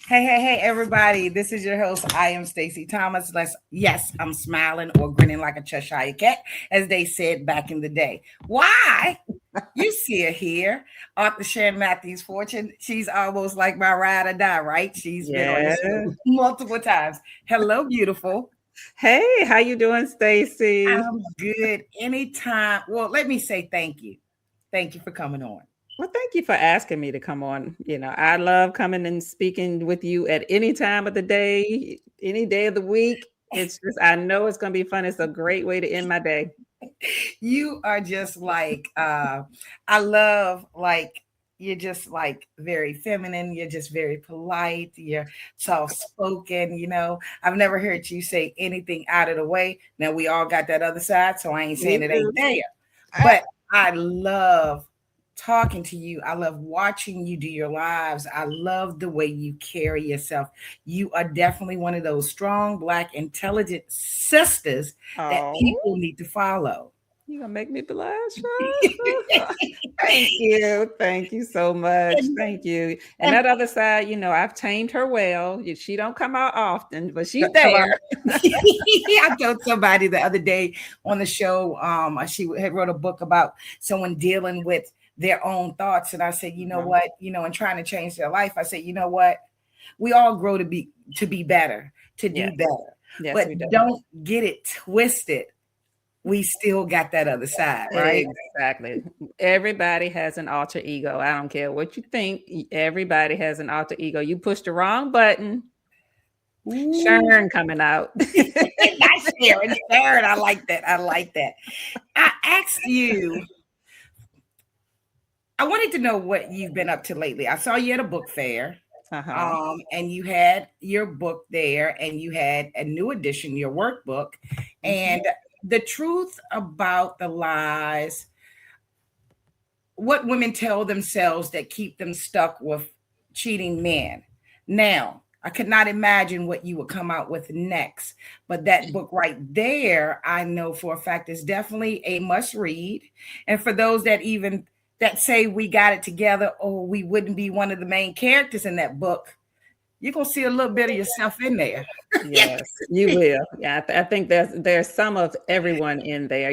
Hey, everybody. This is your host. I am Stacey Thomas. Yes, I'm smiling or grinning like a Cheshire cat, as they said back in the day. Why? You see her here, Author Sharon Matthews Fortune. She's almost like my ride or die, right? She's been on the Yeah. show multiple times. Hello, beautiful. Hey, how you doing, Stacey? I'm good anytime. Well, let me say thank you. Thank you for coming on. Well, thank you for asking me to come on. I love coming and speaking with you at any time of the day, any day of the week. It's just, I know it's going to be fun. It's a great way to end my day. You are just I love you're just like very feminine, you're just very polite, you're soft spoken, I've never heard you say anything out of the way. Now we all got that other side, so I ain't Me saying it too. ain't there. But I love talking to you. I love watching you do your lives. I love the way you carry yourself. You are definitely one of those strong, black, intelligent sisters that Oh, people need to follow. you're going to make me blush. Thank you. Thank you so much. And, Thank you. And and that other side, I've tamed her well. She don't come out often, but she's come on. there. I told somebody the other day on the show, she had wrote a book about someone dealing with their own thoughts. And I said, you know what, and trying to change their life. I said, you know what? We all grow to be better, to do Yes. better. Yes, But we do. don't get it twisted. We still got that other side, right? Exactly. Everybody has an alter ego. I don't care what you think. Everybody has an alter ego. You push the wrong button, Ooh. Sharon coming out. Not Sharon. Sharon, I like that. I like that. I asked you, I wanted to know what you've been up to lately. I saw you at a book fair, Uh-huh. and you had your book there, and you had a new edition, your workbook, Mhm. and the truth about the lies, what women tell themselves that keep them stuck with cheating men. Now, I could not imagine what you would come out with next, but that book right there, I know for a fact is definitely a must read. And for those that say we got it together or we wouldn't be one of the main characters in that book, you're gonna see a little bit of yourself in there. Yes, you will. Yeah, I think there's some of everyone in there,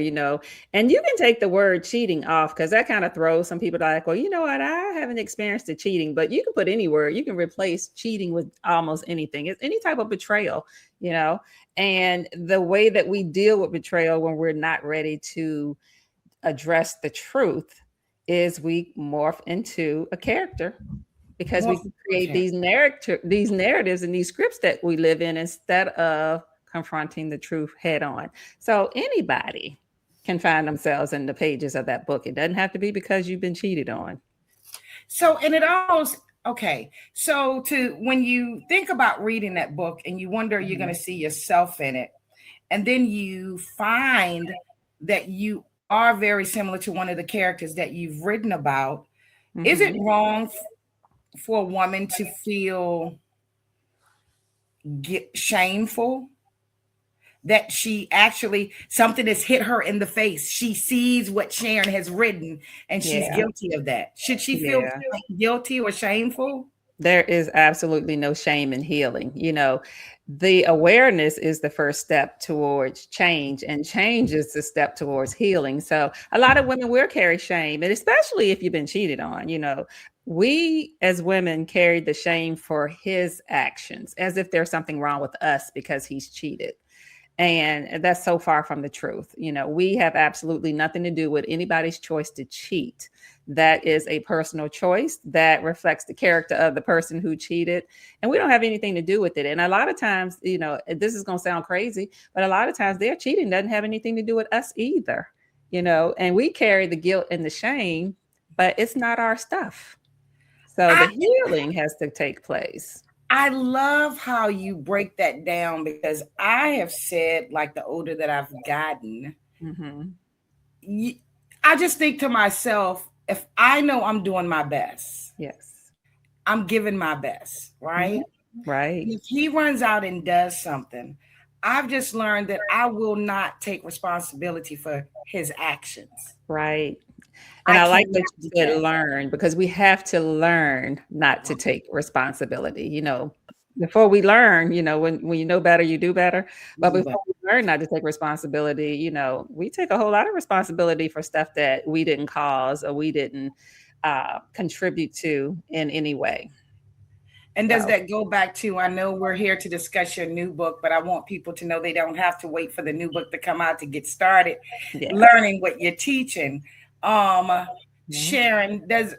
and you can take the word cheating off because that kind of throws some people like, well, you know what? I haven't experienced the cheating, but you can put any word. You can replace cheating with almost anything. It's any type of betrayal, you know. And the way that we deal with betrayal when we're not ready to address the truth is we morph into a character because More we create okay. these narratives and these scripts that we live in instead of confronting the truth head on. So anybody can find themselves in the pages of that book. It doesn't have to be because you've been cheated on. So, and it almost okay. So, to when you think about reading that book and you wonder you're going Mhm. to see yourself in it, and then you find that you are very similar to one of the characters that you've written about, is it Mhm. wrong for a woman to feel shameful that she actually something has hit her in the face? She sees what Sharon has written and she's Yeah. guilty of that. Should she feel Yeah. guilty or shameful? There is absolutely no shame in healing. The awareness is the first step towards change, and change is the step towards healing. So, a lot of women will carry shame, and especially if you've been cheated on, we as women carry the shame for his actions as if there's something wrong with us because he's cheated. And that's so far from the truth. We have absolutely nothing to do with anybody's choice to cheat. That is a personal choice that reflects the character of the person who cheated. And we don't have anything to do with it. And a lot of times, this is going to sound crazy, but a lot of times their cheating doesn't have anything to do with us either, and we carry the guilt and the shame, but it's not our stuff. So the I healing has to take place. I love how you break that down because I have said, like, the older that I've gotten, Hmm. y- I just think to myself, if I know I'm doing my best, Yes. I'm giving my best, Mhm. right? Right. If he runs out and does something, I've just learned that I will not take responsibility for his actions. Right. And I I like cannot that you do said that. learn because we have to learn not to take responsibility. before we learn, when you know better, you do better. But Do better. before we learn not to take responsibility, we take a whole lot of responsibility for stuff that we didn't cause or we didn't contribute to in any way. And does So, that go back to, I know we're here to discuss your new book, but I want people to know they don't have to wait for the new book to come out to get started yeah. learning what you're teaching. Um, Mhm. Sharon, there's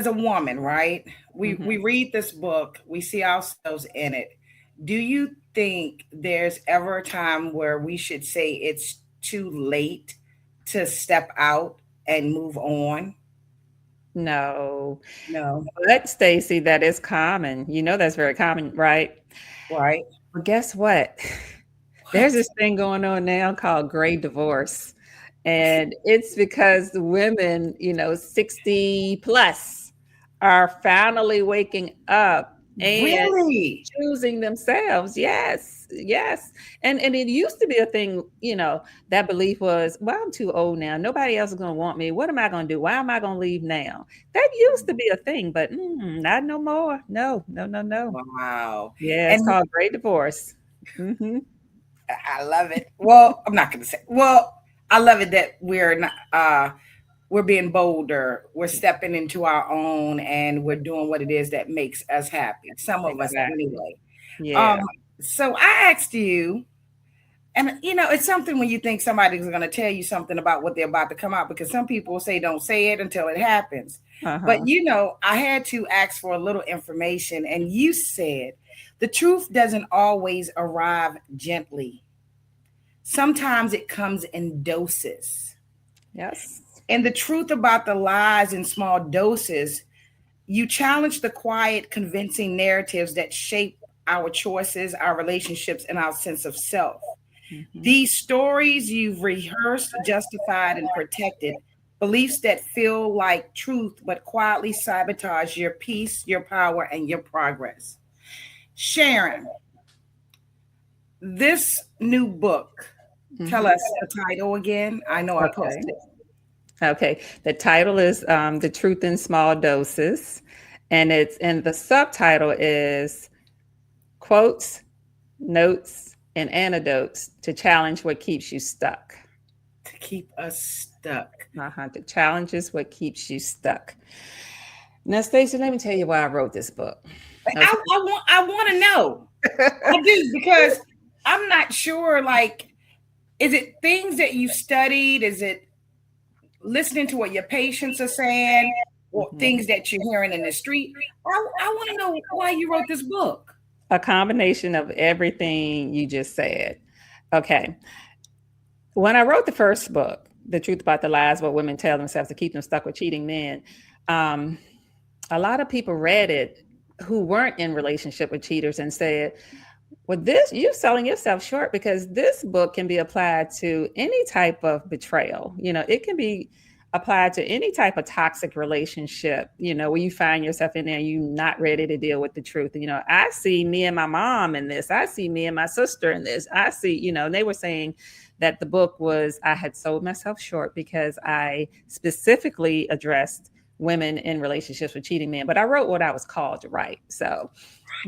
a woman, right? We Mhm. read this book, we see ourselves in it. Do you think there's ever a time where we should say it's too late to step out and move on? No, No, but Stacy, that is common. That's very common, right? right? Well, guess what? There's What? this thing going on now called gray divorce. And it's because the women, 60 plus are finally waking up and Really? choosing themselves. Yes, yes. And it used to be a thing, that belief was, well, I'm too old now. Nobody else is going to want me. What am I going to do? Why am I going to leave now? That used to be a thing, but not no more. No, no, no, no. Wow. Yeah, it's And called great divorce. Hmm. I love it. Well, I'm not going to say. Well, I love it that we're not. We're being bolder. We're stepping into our own, and we're doing what it is that makes us happy. Some of us, Exactly. anyway. Um. Yeah. So I asked you, and it's something when you think somebody's going to tell you something about what they're about to come out, because some people say don't say it until it happens. But Uh-huh. I had to ask for a little information, and you said the truth doesn't always arrive gently. Sometimes it comes in doses. Yes. And the truth about the lies in small doses, you challenge the quiet, convincing narratives that shape our choices, our relationships, and our sense of self. Mhm. These stories you've rehearsed, justified, and protected, beliefs that feel like truth but quietly sabotage your peace, your power, and your progress. Sharon, this new book, tell Mhm. us the title again. I know I Okay. posted it. Okay. The title is The Truth in Small Doses. And the subtitle is Quotes, Notes, and Antidotes to Challenge What Keeps You Stuck. To keep us stuck. Uh-huh. The challenge is what keeps you stuck. Now, Stacey, let me tell you why I wrote this book. Okay. I want to know. I do, because I'm not sure. Like, is it things that you studied? Is it listening to what your patients are saying, or Mhm. things that you're hearing in the street? I want to know why you wrote this book. A combination of everything you just said. Okay. When I wrote the first book, The Truth About the Lies What Women Tell Themselves to Keep Them Stuck with Cheating Men, um, a lot of people read it who weren't in relationship with cheaters and said, well, this you're selling yourself short, because this book can be applied to any type of betrayal. It can be applied to any type of toxic relationship, where you find yourself in there, you're not ready to deal with the truth. I see me and my mom in this. I see me and my sister in this. I see, and they were saying that the book was, I had sold myself short because I specifically addressed women in relationships with cheating men, but I wrote what I was called to write. So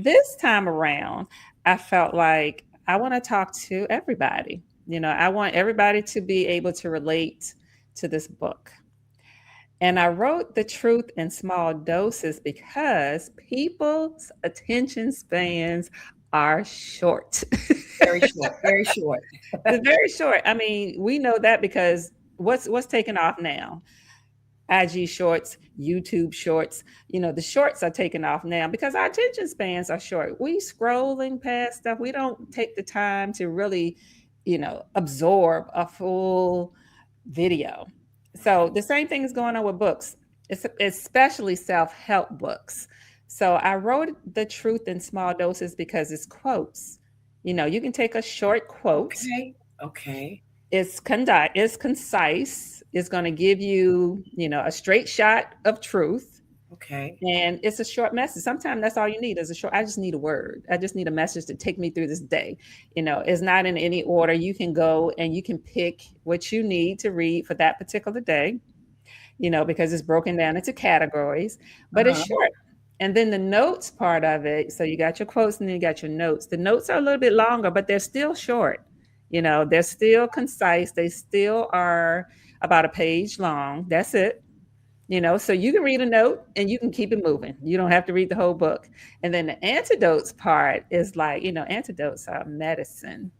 this time around, I felt like I want to talk to everybody. I want everybody to be able to relate to this book. And I wrote The Truth in Small Doses because people's attention spans are short. Very short, very short. They're very short. I mean, we know that because what's taking off now? IG shorts, YouTube shorts. The shorts are taking off now because our attention spans are short. We scrolling past stuff. We don't take the time to really, absorb a full video. So the same thing is going on with books, especially self-help books. So I wrote The Truth in Small Doses because it's quotes. You can take a short quote. Okay, okay, It's concise. It's going to give you, a straight shot of truth, okay. and it's a short message. Sometimes that's all you need is a short. I just need a word. I just need a message to take me through this day. It's not in any order. You can go and you can pick what you need to read for that particular day. Because it's broken down into categories, but it's Uh-huh. short. And then the notes part of it, so you got your quotes and then you got your notes. The notes are a little bit longer, but they're still short. They're still concise. They still are about a page long. That's it. So you can read a note and you can keep it moving. You don't have to read the whole book. And then the antidotes part is like, antidotes are medicine.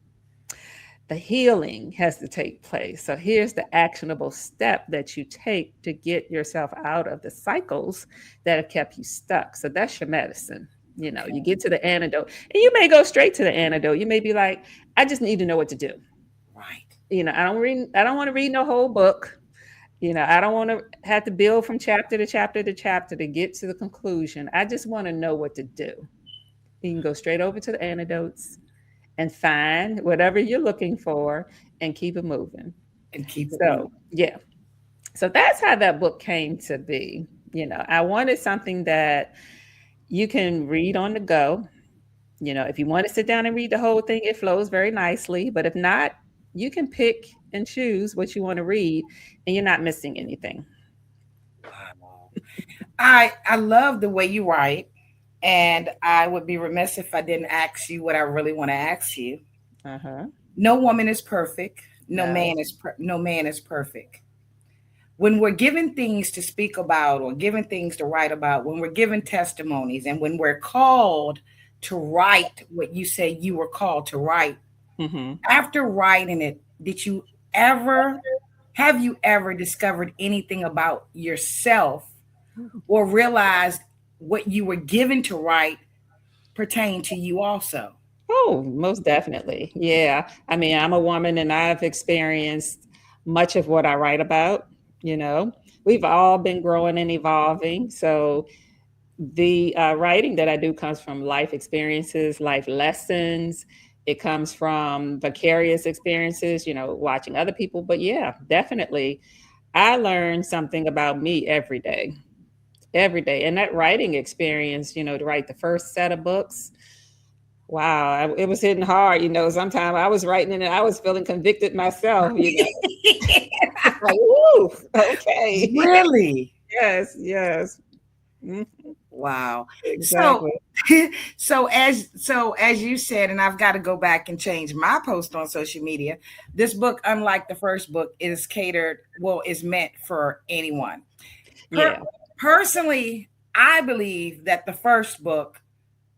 The healing has to take place. So here's the actionable step that you take to get yourself out of the cycles that have kept you stuck. So that's your medicine. You get to the antidote, and you may go straight to the antidote. You may be like, I just need to know what to do. Right. I don't want to read no whole book. I don't want to have to build from chapter to chapter to chapter to get to the conclusion. I just want to know what to do. You can go straight over to the antidotes and find whatever you're looking for and keep it moving. And keep it moving. So, yeah. So that's how that book came to be. I wanted something that you can read on the go. If you want to sit down and read the whole thing, it flows very nicely. But if not, you can pick and choose what you want to read and you're not missing anything. Wow. I love the way you write. And I would be remiss if I didn't ask you what I really want to ask you. Uh-huh. No woman is perfect. No No. man is perfect. When we're given things to speak about or given things to write about, when we're given testimonies and when we're called to write what you say you were called to write, Mm-hmm. after writing it, have you ever discovered anything about yourself or realized what you were given to write pertained to you also? Oh, most definitely. Yeah. I mean, I'm a woman and I've experienced much of what I write about. You know, we've all been growing and evolving. So the writing that I do comes from life experiences, life lessons. It comes from vicarious experiences, watching other people. But yeah, definitely. I learn something about me every day. And that writing experience, to write the first set of books, wow, it was hitting hard. Sometimes I was writing it and I was feeling convicted myself. Like, woo, okay. Really? Yes, yes. Mhm, Wow. So exactly. so as you said, and I've got to go back and change my post on social media. This book, unlike the first book, is meant for anyone. Per- Yeah, Personally, I believe that the first book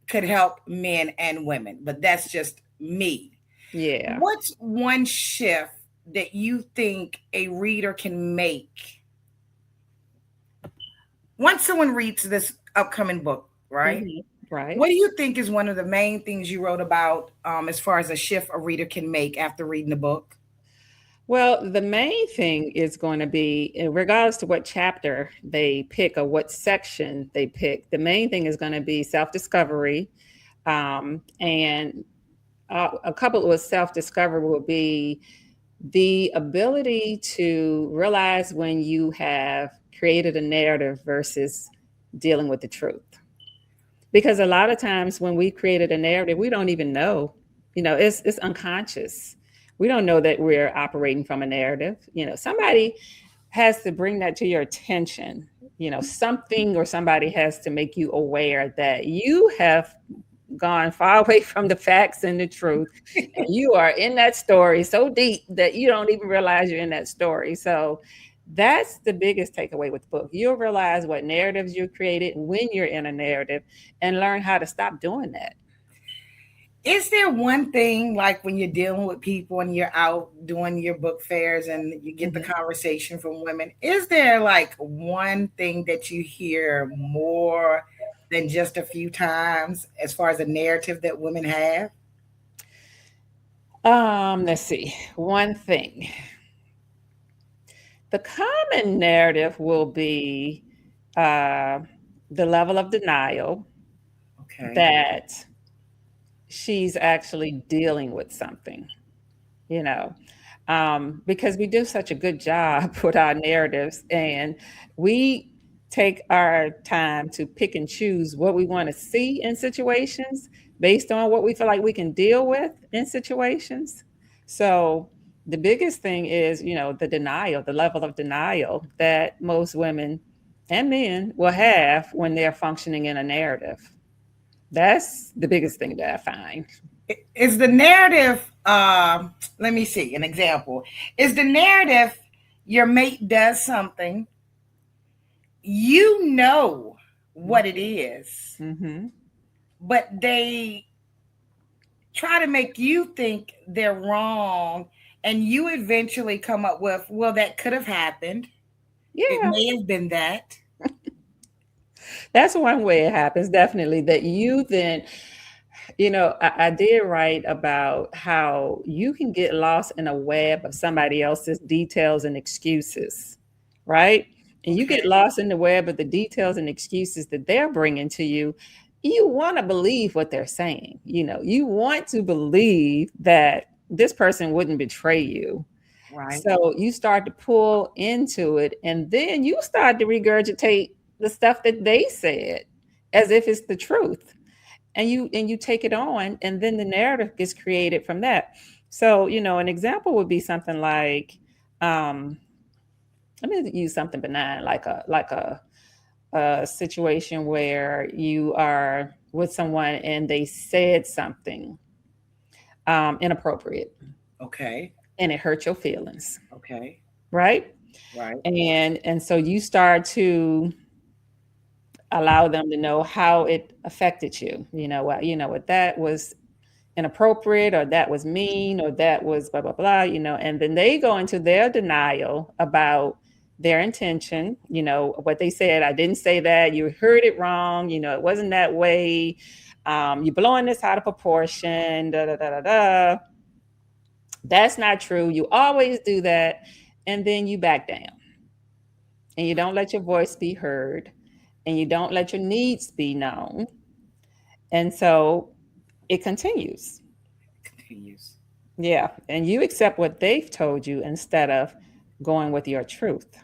could help men and women, but that's just me. yeah. What's one shift that you think a reader can make once someone reads this upcoming book, right? Hmm. Right. What do you think is one of the main things you wrote about as far as a shift a reader can make after reading the book? Well, the main thing is going to be, in regards to what chapter they pick or what section they pick, the main thing is going to be self discovery. And a couple with self discovery will be the ability to realize when you have created a narrative versus dealing with the truth. Because a lot of times when we created a narrative, we don't even know, it's unconscious. We don't know that we're operating from a narrative. Somebody has to bring that to your attention. Something or somebody has to make you aware that you have gone far away from the facts and the truth. And you are in that story so deep that you don't even realize you're in that story. So that's the biggest takeaway with the book. You'll realize what narratives you created when you're in a narrative and learn how to stop doing that. Is there one thing, like when you're dealing with people and you're out doing your book fairs and you get the Mhm. conversation from women, is there like one thing that you hear more than just a few times as far as a narrative that women have? Let's see. One thing. The common narrative will be uh, the level of denial Okay. that she's actually dealing with something, you know, because we do such a good job with our narratives and we take our time to pick and choose what we want to see in situations based on what we feel like we can deal with in situations. So the biggest thing is, the denial, the level of denial that most women and men will have when they're functioning in a narrative. That's the biggest thing that I find. Is the narrative, let me see an example. Is the narrative your mate does something, you know what it is, Mm-hmm. but they try to make you think they're wrong, and you eventually come up with, well, that could have happened. It Yeah, may have been that. that's one way it happens. Definitely that you then, I did write about how you can get lost in a web of somebody else's details and excuses, right? And you get Okay. lost in the web of the details and excuses that they're bringing to you. You want to believe what they're saying. You want to believe that this person wouldn't betray you. Right. So you start to pull into it, and then you start to regurgitate the stuff that they said as if it's the truth, and you take it on, and then the narrative gets created from that. So an example would be something like, um let me use something benign, like a situation where you are with someone and they said something inappropriate, Okay. and it hurt your feelings, Okay. right? Right. And so you start to allow them to know how it affected you. What that was inappropriate, or that was mean, or that was blah blah blah, and then they go into their denial about their intention, what they said. I didn't say that, you heard it wrong, it wasn't that way, you're blowing this out of proportion, da da da da da. That's not true, you always do that. And then you back down, and you don't let your voice be heard, and you don't let your needs be known. And so it continues. Continues. Yeah. And you accept what they've told you instead of going with your truth.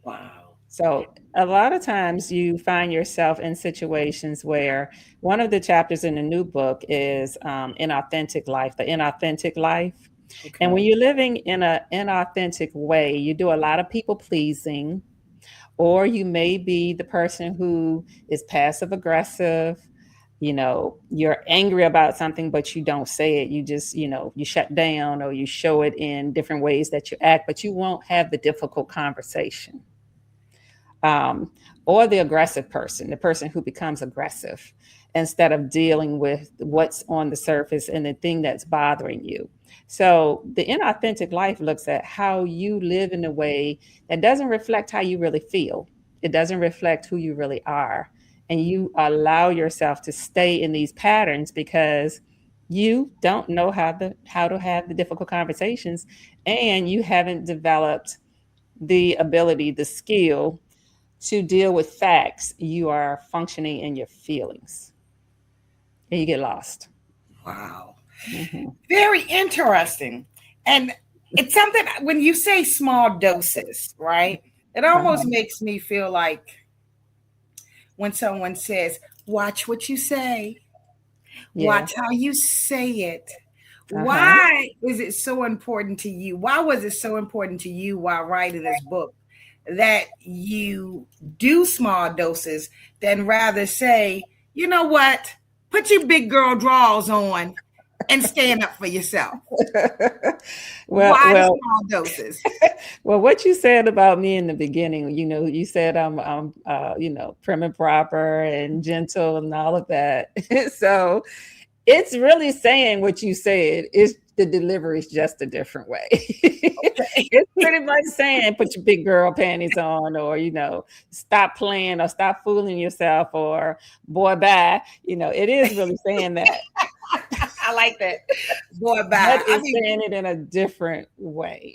Wow. So a lot of times you find yourself in situations where one of the chapters in the new book is inauthentic life, the inauthentic life. And when Okay. you're living in an inauthentic way, you do a lot of people pleasing, or you may be the person who is passive aggressive. You're angry about something, but you don't say it. You just, you shut down, or you show it in different ways that you act, but you won't have the difficult conversation. um, or the aggressive person, the person who becomes aggressive instead of dealing with what's on the surface and the thing that's bothering you. So the inauthentic life looks at how you live in a way that doesn't reflect how you really feel. It doesn't reflect who you really are. And you allow yourself to stay in these patterns because you don't know how to have the difficult conversations, and you haven't developed the ability, the skill to deal with facts. You are functioning in your feelings, and you get lost. Wow. Mhm. Very interesting. And it's something, when you say small doses, right? It almost Uh-huh. makes me feel like when someone says, watch what you say, Yeah. watch how you say it. Uh-huh. Why is it so important to you? Why was it so important to you while writing this book that you do small doses than rather say, you know what, put your big girl drawers on and stand up for yourself? well, Why the well, small doses? well. What you said about me in the beginning, you said I'm prim and proper and gentle and all of that. So it's really saying what you said. Is the delivery is just a different way. It's pretty much saying put your big girl panties on, or stop playing, or stop fooling yourself, or boy bye. It is really saying that, I like that. Boy, but bye. it's saying it in a different way.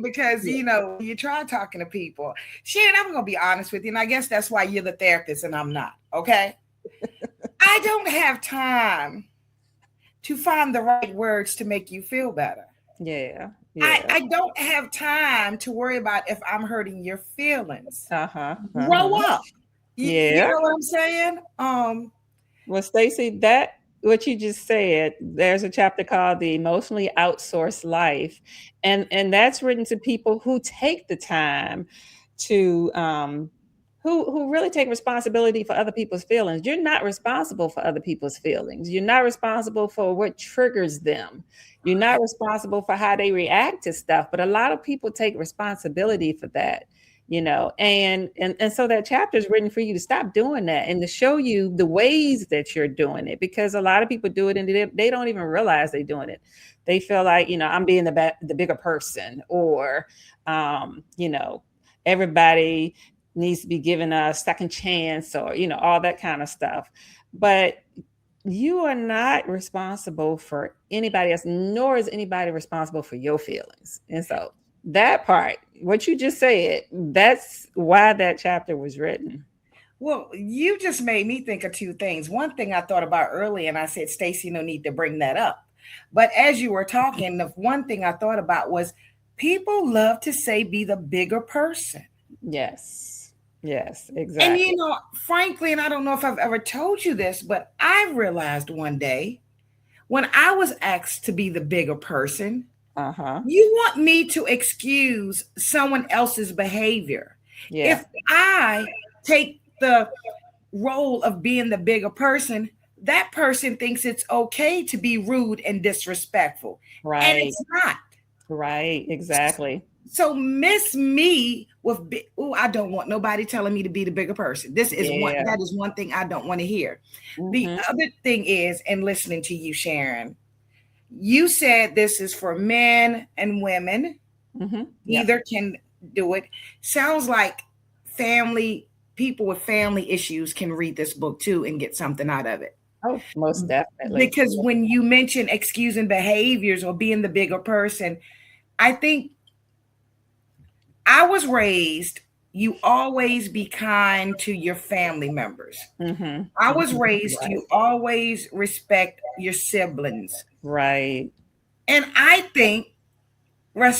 Because Yeah. when you try talking to people, Sharon, I'm gonna be honest with you, and I guess that's why you're the therapist and I'm not. Okay, I don't have time to find the right words to make you feel better. Yeah. I, Yeah. I don't have time to worry about if I'm hurting your feelings. Uh-huh. Grow Uh-huh. up. You Yeah. know what I'm saying? Well, Stacey, that what you just said, there's a chapter called The Emotionally Outsourced Life. And that's written to people who take the time to who really take responsibility for other people's feelings. You're not responsible for other people's feelings. You're not responsible for what triggers them. You're not responsible for how they react to stuff. But a lot of people take responsibility for that, and so that chapter is written for you to stop doing that and to show you the ways that you're doing it, because a lot of people do it and they don't even realize they're doing it. They feel like, I'm being the bigger person, or everybody needs to be given a second chance, or all that kind of stuff. But you are not responsible for anybody else, nor is anybody responsible for your feelings. And so that part, what you just said, that's why that chapter was written. Well, you just made me think of two things. One thing I thought about earlier, and I said, Stacey, no need to bring that up. But as you were talking, the one thing I thought about was people love to say, be the bigger person. Yes, exactly. And, frankly, and I don't know if I've ever told you this, but I realized one day when I was asked to be the bigger person, you want me to excuse someone else's behavior. Yeah. If I take the role of being the bigger person, that person thinks it's okay to be rude and disrespectful. Right. And it's not. Right, exactly. So miss me with, I don't want nobody telling me to be the bigger person. That is one thing I don't want to hear. Mm-hmm. The other thing is, and listening to you, Sharon, you said this is for men and women. Mm-hmm. Either can do it. Sounds like people with family issues can read this book too and get something out of it. Oh, most definitely. Because when you mention excusing behaviors or being the bigger person, I think I was raised, you always be kind to your family members. Mm-hmm. I was raised, you always respect your siblings. Right. And I think, I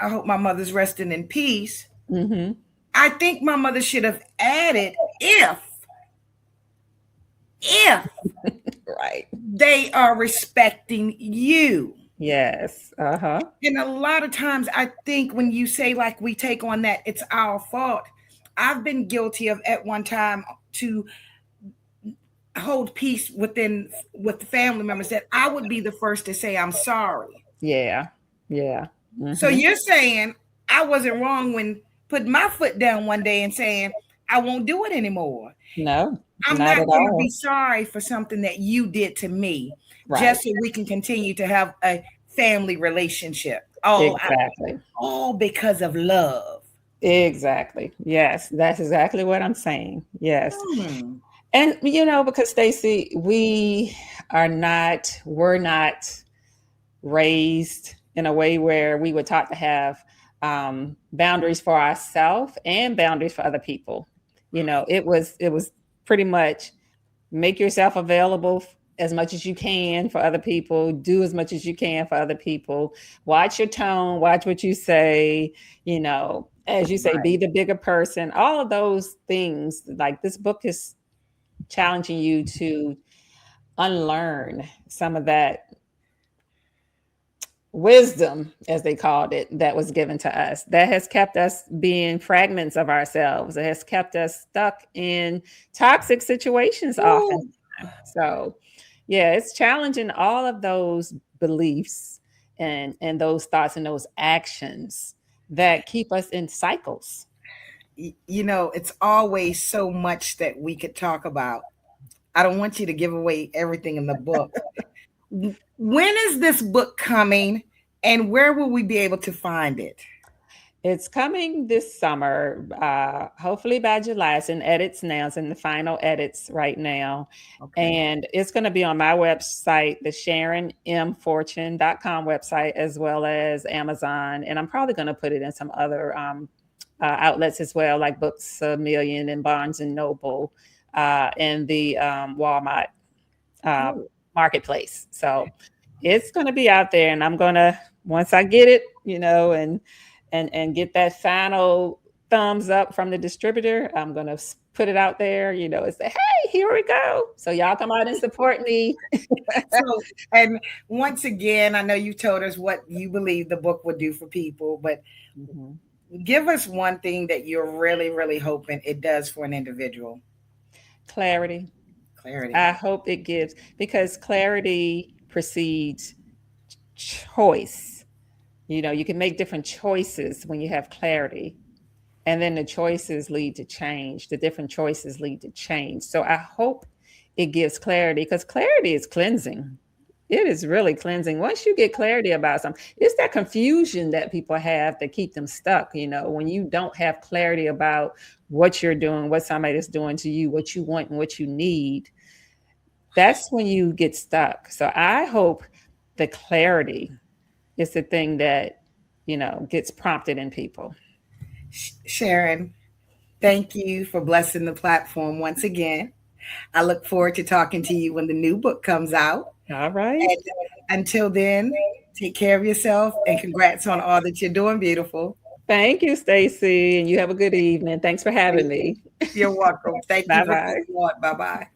hope my mother's resting in peace. Mm-hmm. I think my mother should have added if right, they are respecting you. Yes. And a lot of times I think when you say like we take on that it's our fault, I've been guilty of at one time to hold peace with the family members that I would be the first to say I'm sorry. Yeah. Mm-hmm. So you're saying I wasn't wrong when putting my foot down one day and saying I won't do it anymore. No, I'm not going to be sorry for something that you did to me, just so we can continue to have a family relationship. All because of love. Exactly. Yes, that's exactly what I'm saying. Yes. And because Stacey, we're not raised in a way where we were taught to have boundaries for ourselves and boundaries for other people. It was pretty much make yourself available as much as you can for other people, do as much as you can for other people, watch your tone, watch what you say, as you say, be the bigger person, all of those things. Like this book is challenging you to unlearn some of that wisdom, as they called it, that was given to us, that has kept us being fragments of ourselves. It has kept us stuck in toxic situations often. So yeah, it's challenging all of those beliefs and those thoughts and those actions that keep us in cycles. It's always so much that we could talk about. I don't want you to give away everything in the book. When is this book coming and where will we be able to find it? It's coming this summer, hopefully by July. It's in edits now. It's in the final edits right now. Okay. And it's going to be on my website, the SharonMFortune.com website, as well as Amazon. And I'm probably going to put it in some other outlets as well, like Books A Million and Barnes and Noble and the Walmart marketplace. So it's going to be out there, and I'm going to, once I get it, and get that final thumbs up from the distributor, I'm going to put it out there, and say, hey, here we go. So y'all come out and support me. And once again, I know you told us what you believe the book would do for people, but Give us one thing that you're really, really hoping it does for an individual. Clarity. Clarity. I hope it gives, because clarity precedes choice. You know, you can make different choices when you have clarity. And then the choices lead to change. The different choices lead to change. So I hope it gives clarity, because clarity is cleansing. It is really cleansing. Once you get clarity about something, it's that confusion that people have that keep them stuck. You know, when you don't have clarity about what you're doing, what somebody is doing to you, what you want and what you need, that's when you get stuck. So I hope the clarity is the thing that, you know, gets prompted in people. Sharon, thank you for blessing the platform once again. I look forward to talking to you when the new book comes out. All right. And until then, take care of yourself and congrats on all that you're doing, beautiful. Thank you, Stacey. And you have a good evening. Thanks for having me. You're welcome. Thank you Bye for bye. coming on. Bye bye.